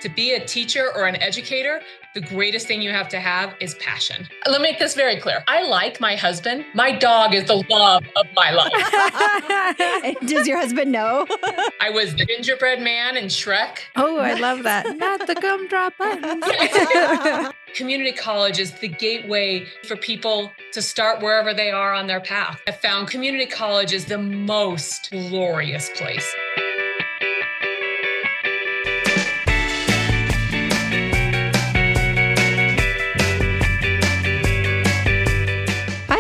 To be a teacher or an educator, the greatest thing you have to have is passion. Let me make this very clear. I like my husband. My dog is the love of my life. Does your husband know? I was the gingerbread man in Shrek. Oh, I love that. Not the gumdrop buttons. Community college is the gateway for people to start wherever they are on their path. I found community college is the most glorious place.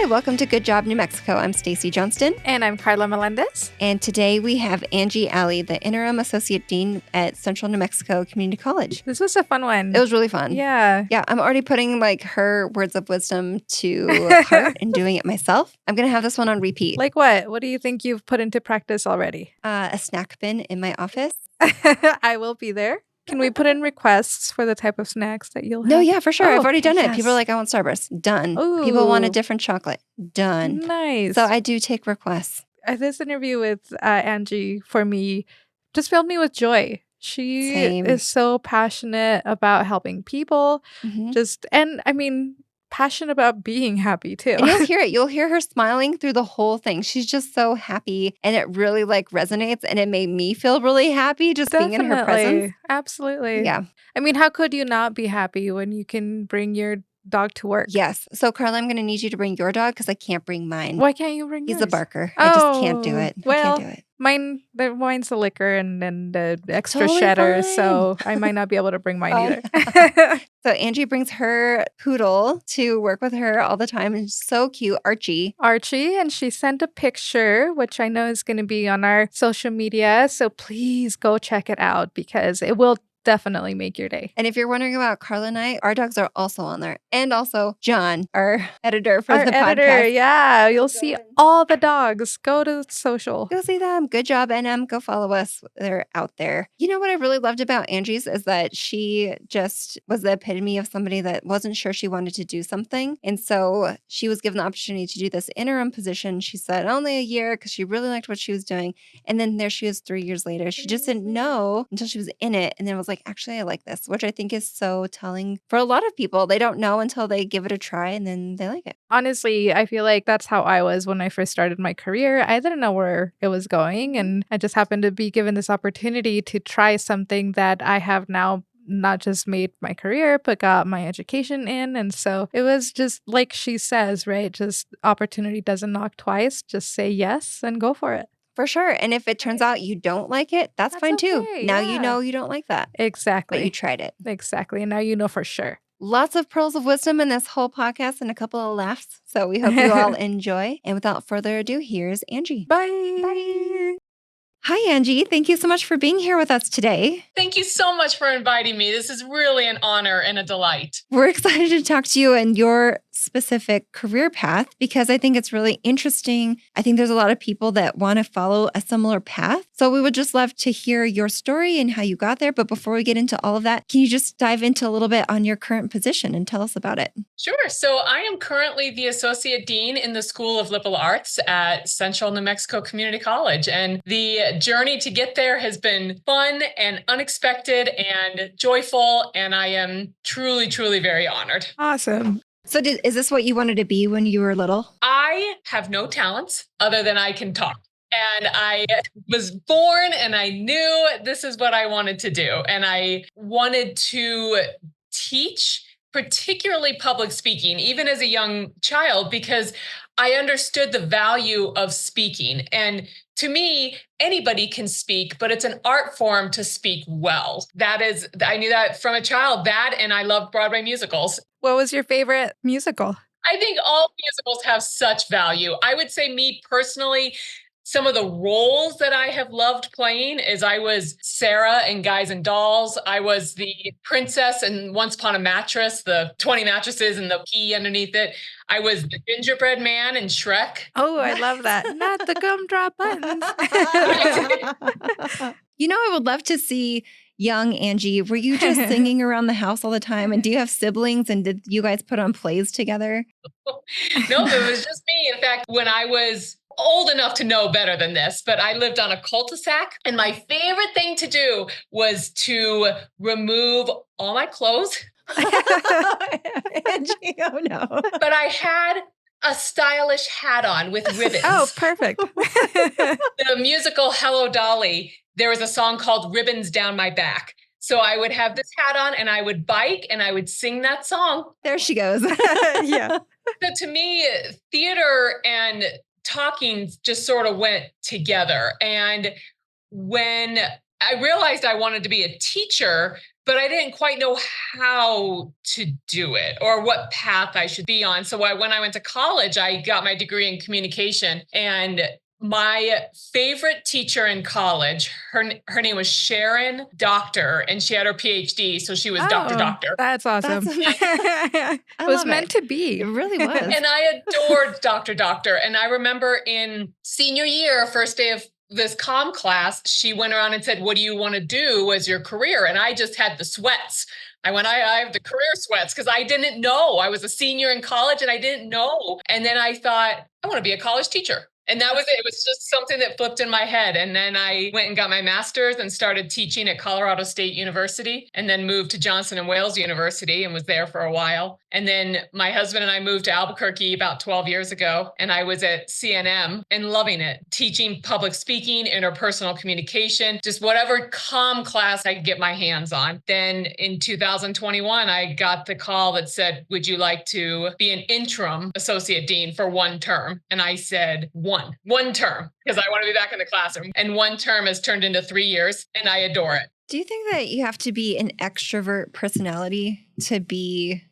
Welcome to Good Job New Mexico. I'm Stacy Johnston. And I'm Karla Meléndez. And today we have Angie Alley, the Interim Associate Dean at Central New Mexico Community College. This was a fun one. It was really fun. Yeah. Yeah, I'm already putting her words of wisdom to heart and doing it myself. I'm going to have this one on repeat. Like what? What do you think you've put into practice already? A snack bin in my office. I will be there. Can we put in requests for the type of snacks that you'll have? No, yeah, for sure. I've already done it. Yes. People are like, I want Starburst. Done. Ooh. People want a different chocolate. Done. Nice. So I do take requests. This interview with Angie, for me, just filled me with joy. She is so passionate about helping people. Mm-hmm. Passionate about being happy too. And you'll hear it. You'll hear her smiling through the whole thing. She's just so happy, and it really resonates, and it made me feel really happy just being in her presence. Absolutely. Yeah. I mean, how could you not be happy when you can bring your dog to work? Yes. So, Karla, I'm going to need you to bring your dog because I can't bring mine. Why can't you bring yours? He's a barker. I just can't do it. Well, I can't do it. Mine's the liquor and the extra Totally shedder, fine. So I might not be able to bring mine either. So Angie brings her poodle to work with her all the time. And it's so cute, Archie. And she sent a picture, which I know is going to be on our social media. So please go check it out because it will definitely make your day. And if you're wondering about Karla and I, our dogs are also on there. And also John, our editor for the podcast. Yeah, you'll see all the dogs. Go to social. Go see them. Good job, NM. Go follow us. They're out there. You know what I really loved about Angie's is that she just was the epitome of somebody that wasn't sure she wanted to do something. And so she was given the opportunity to do this interim position. She said only a year because she really liked what she was doing. And then there she is 3 years later. She just didn't know until she was in it. And then was like, actually, I like this, which I think is so telling for a lot of people. They don't know until they give it a try and then they like it. Honestly, I feel like that's how I was when I first started my career. I didn't know where it was going. And I just happened to be given this opportunity to try something that I have now not just made my career, but got my education in. And so it was just like she says, right? Just opportunity doesn't knock twice. Just say yes and go for it. For sure. And if it turns out you don't like it, that's fine too. Okay, now you know you don't like that. Exactly. But you tried it. Exactly. And now you know for sure. Lots of pearls of wisdom in this whole podcast and a couple of laughs. So we hope you all enjoy. And without further ado, here's Angie. Bye. Bye. Hi, Angie. Thank you so much for being here with us today. Thank you so much for inviting me. This is really an honor and a delight. We're excited to talk to you and your specific career path because I think it's really interesting. I think there's a lot of people that want to follow a similar path. So we would just love to hear your story and how you got there. But before we get into all of that, can you just dive into a little bit on your current position and tell us about it? Sure. So I am currently the Associate Dean in the School of Liberal Arts at Central New Mexico Community College. And the journey to get there has been fun and unexpected and joyful. And I am truly, truly very honored. Awesome. So is this what you wanted to be when you were little? I have no talents other than I can talk. And I was born and I knew this is what I wanted to do. And I wanted to teach, particularly public speaking, even as a young child, because I understood the value of speaking. And to me, anybody can speak, but it's an art form to speak well. I knew that from a child, and I love Broadway musicals. What was your favorite musical? I think all musicals have such value. I would say me personally, some of the roles that I have loved playing is I was Sarah in Guys and Dolls. I was the princess in Once Upon a Mattress, the 20 mattresses and the key underneath it. I was the gingerbread man in Shrek. Oh, I love that. Not the gumdrop buttons. You know, I would love to see young Angie. Were you just singing around the house all the time? And do you have siblings? And did you guys put on plays together? No, it was just me. In fact, when I was old enough to know better than this, but I lived on a cul-de-sac. And my favorite thing to do was to remove all my clothes. Angie, oh no. But I had a stylish hat on with ribbons. Oh, perfect. The musical Hello, Dolly, there was a song called Ribbons Down My Back. So I would have this hat on and I would bike and I would sing that song. There she goes. Yeah. So to me, theater and talking just sort of went together. And when I realized I wanted to be a teacher, but I didn't quite know how to do it or what path I should be on. So when I went to college, I got my degree in communication. And my favorite teacher in college, her name was Sharon Doctor, and she had her PhD. So she was Dr. Doctor. That's awesome. I It was love meant to be. It really was. And I adored Dr. Doctor. And I remember in senior year, first day of this comm class, she went around and said, what do you want to do as your career? And I just had the sweats. I have the career sweats because I didn't know. I was a senior in college and I didn't know. And then I thought, I want to be a college teacher. And that was it. It was just something that flipped in my head. And then I went and got my master's and started teaching at Colorado State University, and then moved to Johnston and Wales University and was there for a while. And then my husband and I moved to Albuquerque about 12 years ago. And I was at CNM and loving it, teaching public speaking, interpersonal communication, just whatever comm class I could get my hands on. Then in 2021, I got the call that said, would you like to be an interim associate dean for one term? And I said, one term, because I want to be back in the classroom. And one term has turned into 3 years, and I adore it. Do you think that you have to be an extrovert personality to be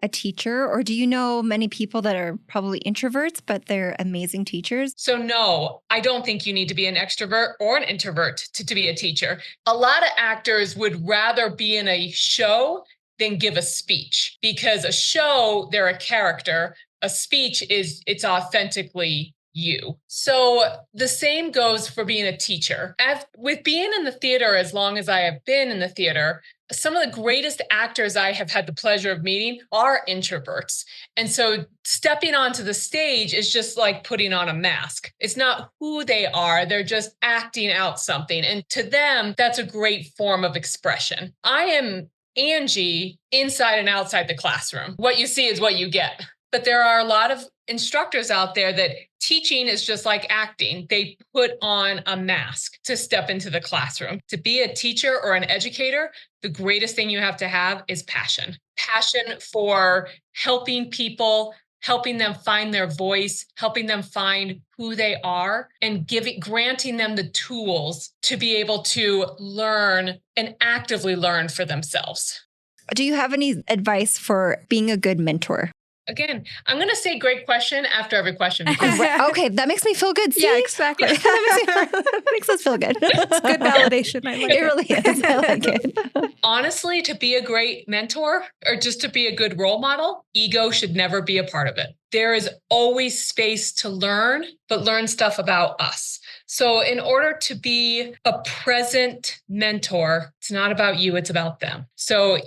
a teacher? Or do you know many people that are probably introverts, but they're amazing teachers? So no, I don't think you need to be an extrovert or an introvert to be a teacher. A lot of actors would rather be in a show than give a speech, because a show, they're a character. A speech it's authentically you. So the same goes for being a teacher. With being in the theater as long as I have been in the theater, some of the greatest actors I have had the pleasure of meeting are introverts. And so stepping onto the stage is just like putting on a mask. It's not who they are. They're just acting out something. And to them, that's a great form of expression. I am Angie inside and outside the classroom. What you see is what you get. But there are a lot of instructors out there that teaching is just like acting. They put on a mask to step into the classroom. To be a teacher or an educator, the greatest thing you have to have is passion. Passion for helping people, helping them find their voice, helping them find who they are, and granting them the tools to be able to learn and actively learn for themselves. Do you have any advice for being a good mentor? Again, I'm going to say great question after every question. Okay, that makes me feel good. See? Yeah, exactly. That makes us feel good. It's good validation. I like It really is. I like it. Honestly, to be a great mentor or just to be a good role model, ego should never be a part of it. There is always space to learn, but learn stuff about us. So in order to be a present mentor, it's not about you, it's about them. So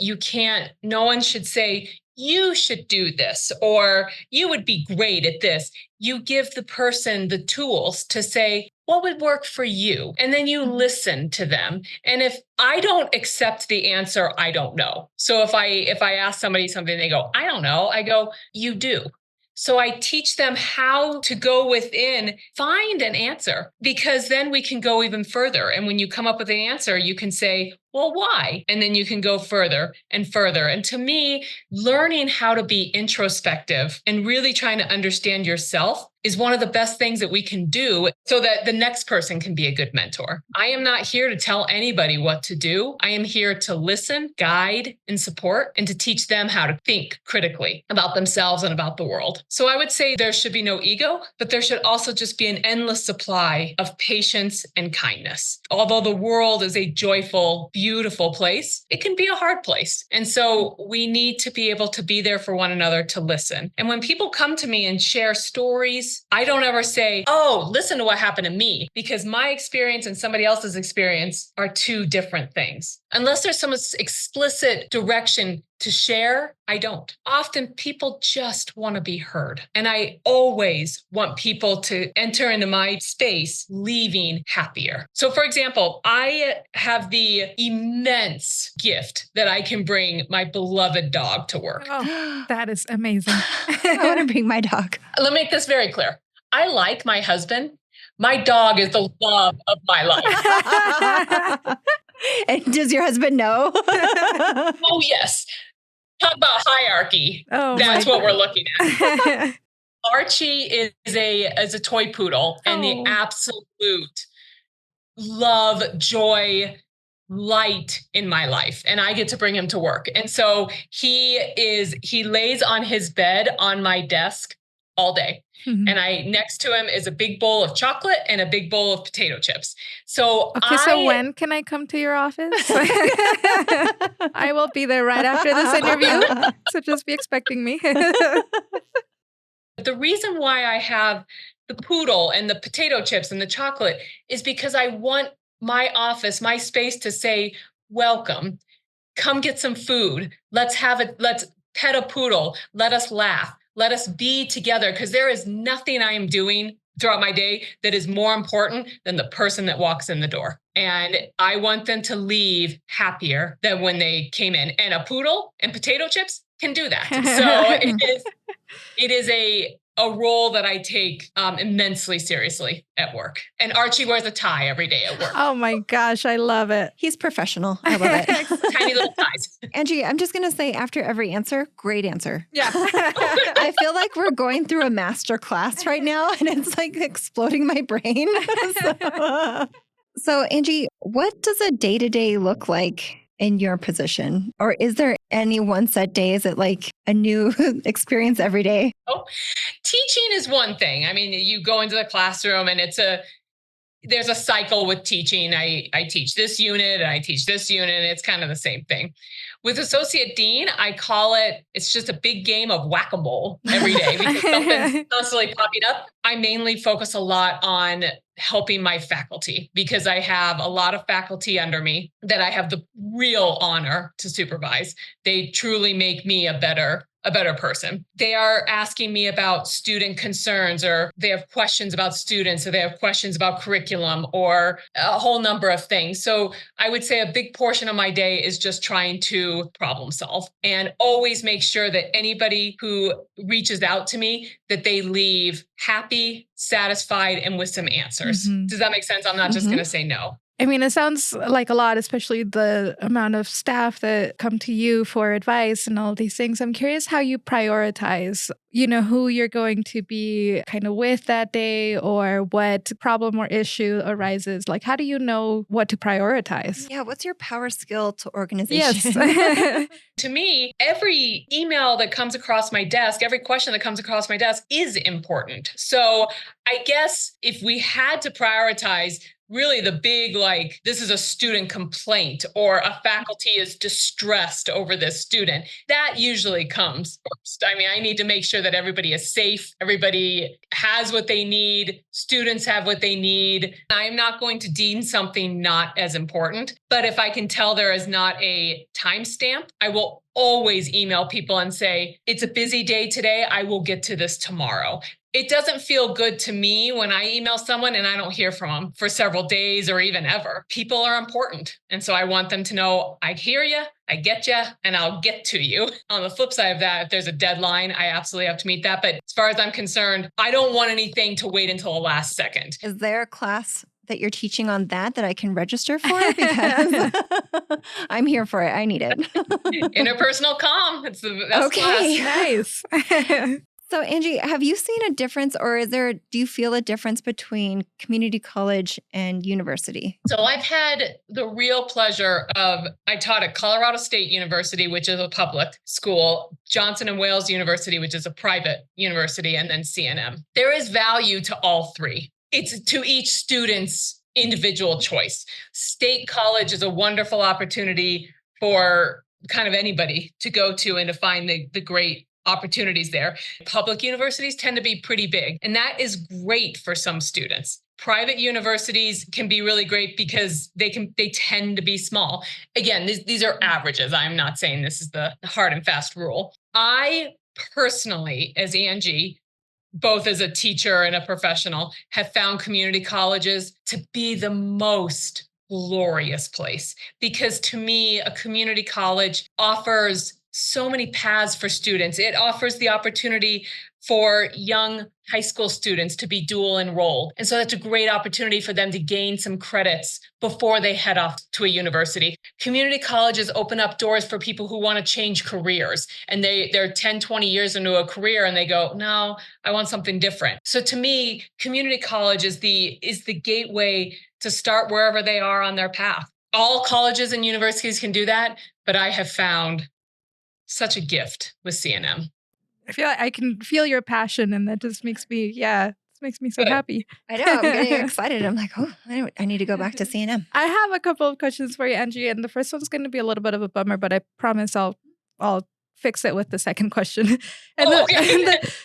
no one should say, you should do this, or you would be great at this. You give the person the tools to say, what would work for you? And then you listen to them. And if I don't accept the answer, I don't know. So if I ask somebody something, they go, I don't know. I go, you do. So I teach them how to go within, find an answer, because then we can go even further. And when you come up with an answer, you can say, well, why? And then you can go further and further. And to me, learning how to be introspective and really trying to understand yourself is one of the best things that we can do so that the next person can be a good mentor. I am not here to tell anybody what to do. I am here to listen, guide, and support, and to teach them how to think critically about themselves and about the world. So I would say there should be no ego, but there should also just be an endless supply of patience and kindness. Although the world is a joyful, beautiful place, it can be a hard place. And so we need to be able to be there for one another, to listen. And when people come to me and share stories, I don't ever say, oh, listen to what happened to me, because my experience and somebody else's experience are two different things. Unless there's some explicit direction to share, I don't. Often people just want to be heard. And I always want people to enter into my space leaving happier. So for example, I have the immense gift that I can bring my beloved dog to work. Oh, that is amazing. I want to bring my dog. Let me make this very clear. I like my husband. My dog is the love of my life. And does your husband know? Oh, yes. Talk about hierarchy. Oh, That's what we're looking at. at. Archie is a toy poodle and the Oh. absolute love, joy, light in my life. And I get to bring him to work. And so he lays on his bed on my desk all day. And next to him is a big bowl of chocolate and a big bowl of potato chips. So so when can I come to your office? I will be there right after this interview. So just be expecting me. The reason why I have the poodle and the potato chips and the chocolate is because I want my office, my space to say, welcome, come get some food. Let's pet a poodle. Let us laugh. Let us be together, because there is nothing I am doing throughout my day that is more important than the person that walks in the door. And I want them to leave happier than when they came in. And a poodle and potato chips can do that. So it is a role that I take immensely seriously at work. And Archie wears a tie every day at work. Oh my gosh, I love it. He's professional. I love it. Tiny little ties. Angie, I'm just going to say after every answer, great answer. Yeah. I feel like we're going through a master class right now and it's like exploding my brain. So Angie, what does a day-to-day look like in your position? Or is there any one set day? Is it like a new experience every day? Oh, teaching is one thing. I mean, you go into the classroom and there's a cycle with teaching. I teach this unit and I teach this unit, and it's kind of the same thing. With Associate Dean, I call it's just a big game of whack-a-mole every day because something's constantly popping up. I mainly focus a lot on helping my faculty because I have a lot of faculty under me that I have the real honor to supervise. They truly make me a better person. They are asking me about student concerns, or they have questions about students, or they have questions about curriculum, or a whole number of things. So I would say a big portion of my day is just trying to problem solve and always make sure that anybody who reaches out to me, that they leave happy, satisfied, and with some answers. Mhm. Does that make sense? I'm not just going to say no. I mean, it sounds like a lot, especially the amount of staff that come to you for advice and all these things. I'm curious how you prioritize, who you're going to be kind of with that day, or what problem or issue arises. Like, how do you know what to prioritize? Yeah, what's your power skill to organization? Yes. To me, every email that comes across my desk, every question that comes across my desk is important. So I guess if we had to prioritize, really the big, this is a student complaint or a faculty is distressed over this student, that usually comes first. I mean, I need to make sure that everybody is safe, everybody has what they need, students have what they need. I'm not going to deem something not as important, but if I can tell there is not a timestamp, I will always email people and say, it's a busy day today, I will get to this tomorrow. It doesn't feel good to me when I email someone and I don't hear from them for several days or even ever. People are important. And so I want them to know, I hear you, I get you, and I'll get to you. On the flip side of that, if there's a deadline, I absolutely have to meet that. But as far as I'm concerned, I don't want anything to wait until the last second. Is there a class that you're teaching on that I can register for? Because I'm here for it. I need it. Interpersonal comm. It's the best class. Nice. So Angie, have you seen a difference, or do you feel a difference between community college and university? So I've had the real pleasure I taught at Colorado State University, which is a public school, Johnston and Wales University, which is a private university, and then CNM. There is value to all three. It's to each student's individual choice. State college is a wonderful opportunity for kind of anybody to go to and to find the great opportunities there. Public universities tend to be pretty big, and that is great for some students. Private universities can be really great because they tend to be small. Again, these are averages. I'm not saying this is the hard and fast rule. I personally, as Angie, both as a teacher and a professional, have found community colleges to be the most glorious place, because to me, a community college offers so many paths for students. It offers the opportunity for young high school students to be dual enrolled. And so that's a great opportunity for them to gain some credits before they head off to a university. Community colleges open up doors for people who want to change careers, and they're 10, 20 years into a career and they go, no, I want something different. So to me, community college is the gateway to start wherever they are on their path. All colleges and universities can do that, but I have found such a gift with CNM. I feel like I can feel your passion, and that just makes me, so happy. I know. I'm getting excited. I'm like, oh, I need to go back to CNM. I have a couple of questions for you, Angie, and the first one's going to be a little bit of a bummer, but I promise I'll fix it with the second question. And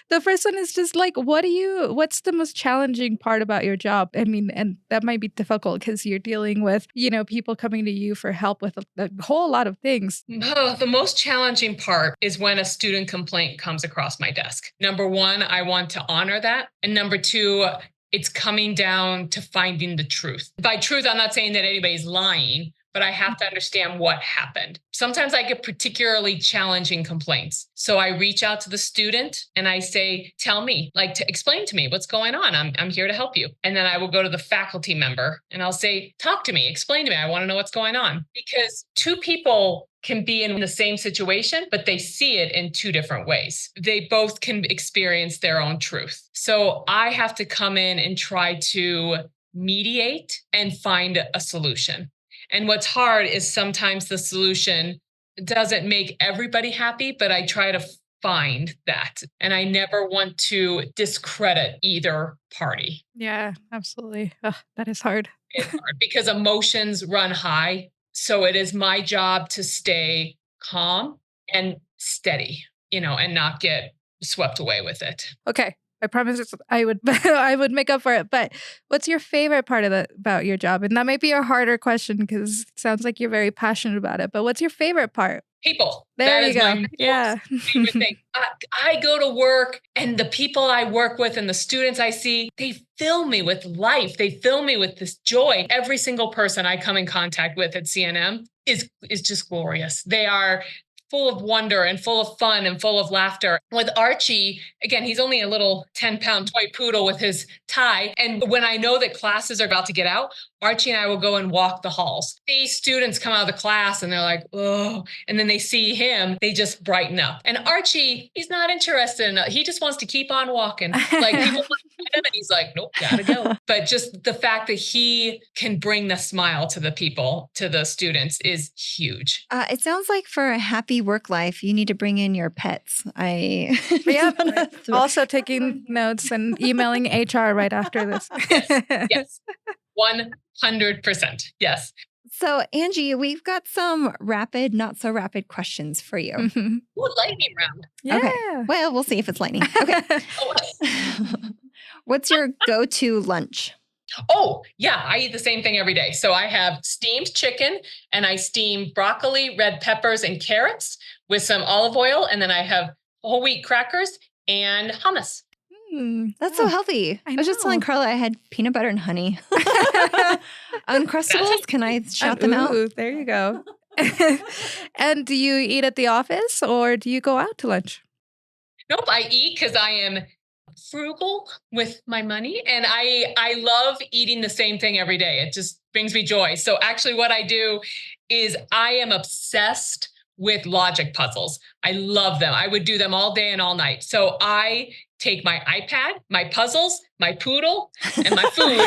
the first one is just like, what's the most challenging part about your job? I mean, and that might be difficult because you're dealing with, people coming to you for help with a whole lot of things. Oh, the most challenging part is when a student complaint comes across my desk. Number one, I want to honor that. And number two, it's coming down to finding the truth. By truth, I'm not saying that anybody's lying, but I have to understand what happened. Sometimes I get particularly challenging complaints. So I reach out to the student and I say, tell me, explain to me what's going on. I'm here to help you. And then I will go to the faculty member and I'll say, talk to me, explain to me. I want to know what's going on. Because two people can be in the same situation, but they see it in two different ways. They both can experience their own truth. So I have to come in and try to mediate and find a solution. And what's hard is sometimes the solution doesn't make everybody happy, but I try to find that. And I never want to discredit either party. Yeah, absolutely. Oh, that is hard. It's hard because emotions run high. So it is my job to stay calm and steady, and not get swept away with it. Okay. I promise I would I would make up for it. But what's your favorite part about your job? And that might be a harder question because it sounds like you're very passionate about it. But what's your favorite part? People. There you go. My favorite thing. I go to work and the people I work with and the students I see, they fill me with life. They fill me with this joy. Every single person I come in contact with at CNM is just glorious. They are full of wonder and full of fun and full of laughter. With Archie, again, he's only a little 10-pound toy poodle with his tie. And when I know that classes are about to get out, Archie and I will go and walk the halls. These students come out of the class and they're like, oh, and then they see him, they just brighten up. And Archie, he's not interested in it. He just wants to keep on walking. People look at him and he's like, nope, gotta go. But just the fact that he can bring the smile to the people, to the students is huge. It sounds like for a happy work life, you need to bring in your pets. Yep. Also taking notes and emailing HR right after this. Yes. 100%. Yes. So, Angie, we've got some rapid, not so rapid questions for you. Mm-hmm. Ooh, lightning round. Yeah. Okay. Well, we'll see if it's lightning. Okay. What's your go-to lunch? Oh, yeah. I eat the same thing every day. So I have steamed chicken and I steam broccoli, red peppers, and carrots with some olive oil. And then I have whole wheat crackers and hummus. That's so healthy. I was just telling Karla I had peanut butter and honey. Uncrustables, can I shout them out? There you go. And do you eat at the office or do you go out to lunch? Nope, I eat because I am frugal with my money and I love eating the same thing every day. It just brings me joy. So actually what I do is I am obsessed with logic puzzles. I love them. I would do them all day and all night. So I take my iPad, my puzzles, my poodle, and my food,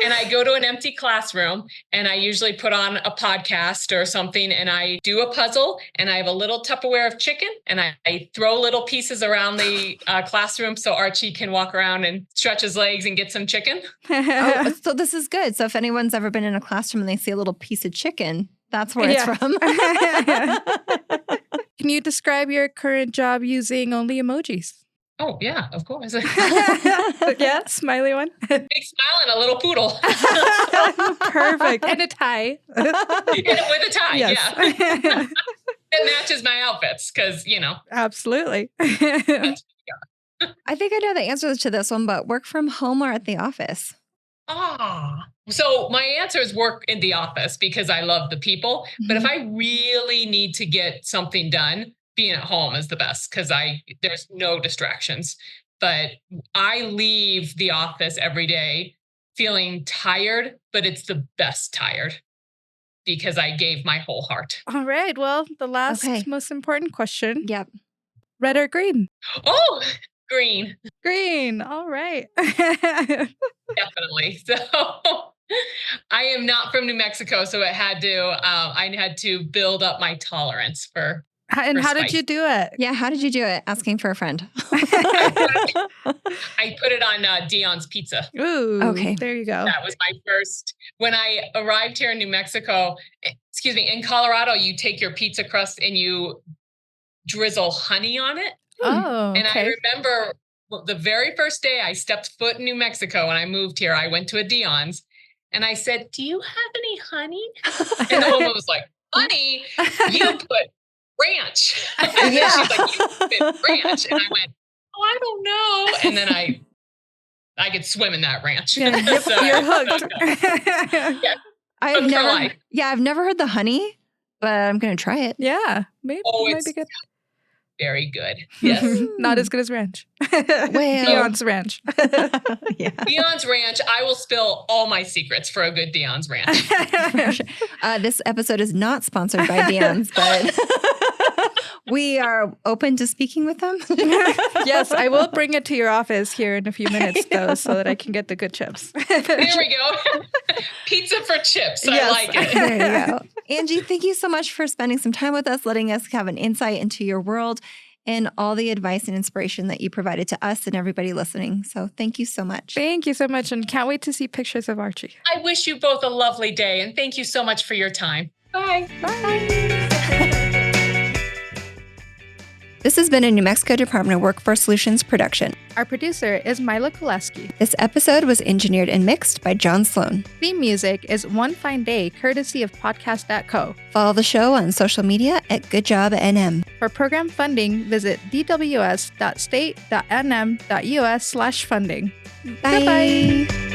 and I go to an empty classroom and I usually put on a podcast or something and I do a puzzle and I have a little Tupperware of chicken and I throw little pieces around the classroom so Archie can walk around and stretch his legs and get some chicken. So this is good. So if anyone's ever been in a classroom and they see a little piece of chicken, that's where it's from. Can you describe your current job using only emojis? Oh, yeah, of course. Big Yeah, smiley one. smile and a little poodle. Perfect. And a tie. And with a tie, Yes. yeah. It matches my outfits because, Absolutely. that's, I think I know the answer to this one, but work from home or at the office? So my answer is work in the office because I love the people. But if Mhm. I really need to get something done, being at home is the best because there's no distractions. But I leave the office every day feeling tired, but it's the best tired because I gave my whole heart. All right. Well, the last Okay. most important question. Yep. Red or green? Oh, green. Green. All right. Definitely. So I am not from New Mexico, so I had to build up my tolerance for. And For how did spice. you do it? Yeah. How did you do it? Asking for a friend. I put it on Dion's Pizza. Ooh. Okay. There you go. That was my first. When I arrived here in New Mexico, in Colorado, you take your pizza crust and you drizzle honey on it. Oh, And I okay. remember the very first day I stepped foot in New Mexico when I moved here, I went to a Dion's and I said, "Do you have any honey?" And the woman was like, "Honey, you put ranch." And then she's like, "You put ranch." And I went, "Oh, I don't know." And then I could swim in that ranch. Yeah, yep, So- you're hooked. Yeah. I've For never. life. Yeah, I've never heard the honey, but I'm gonna try it. Yeah, maybe Oh, it might it's be good. very good. Yes. Not as good as ranch. Well. Dion's ranch. Yeah. Dion's Ranch, I will spill all my secrets for a good Dion's Ranch. For sure. This episode is not sponsored by Dion's, but we are open to speaking with them. Yes, I will bring it to your office here in a few minutes, though, so that I can get the good chips. There we go. Pizza for chips. I Yes. like it. There you go. Angie, thank you so much for spending some time with us, letting us have an insight into your world and all the advice and inspiration that you provided to us and everybody listening. So thank you so much. Thank you so much, and can't wait to see pictures of Archie. I wish you both a lovely day and thank you so much for your time. Bye. This has been a New Mexico Department of Workforce Solutions production. Our producer is Mila Kulaski. This episode was engineered and mixed by John Sloan. Theme music is One Fine Day, courtesy of Podcast.co. Follow the show on social media at GoodJobNM. For program funding, visit dws.state.nm.us/funding. Bye. Goodbye.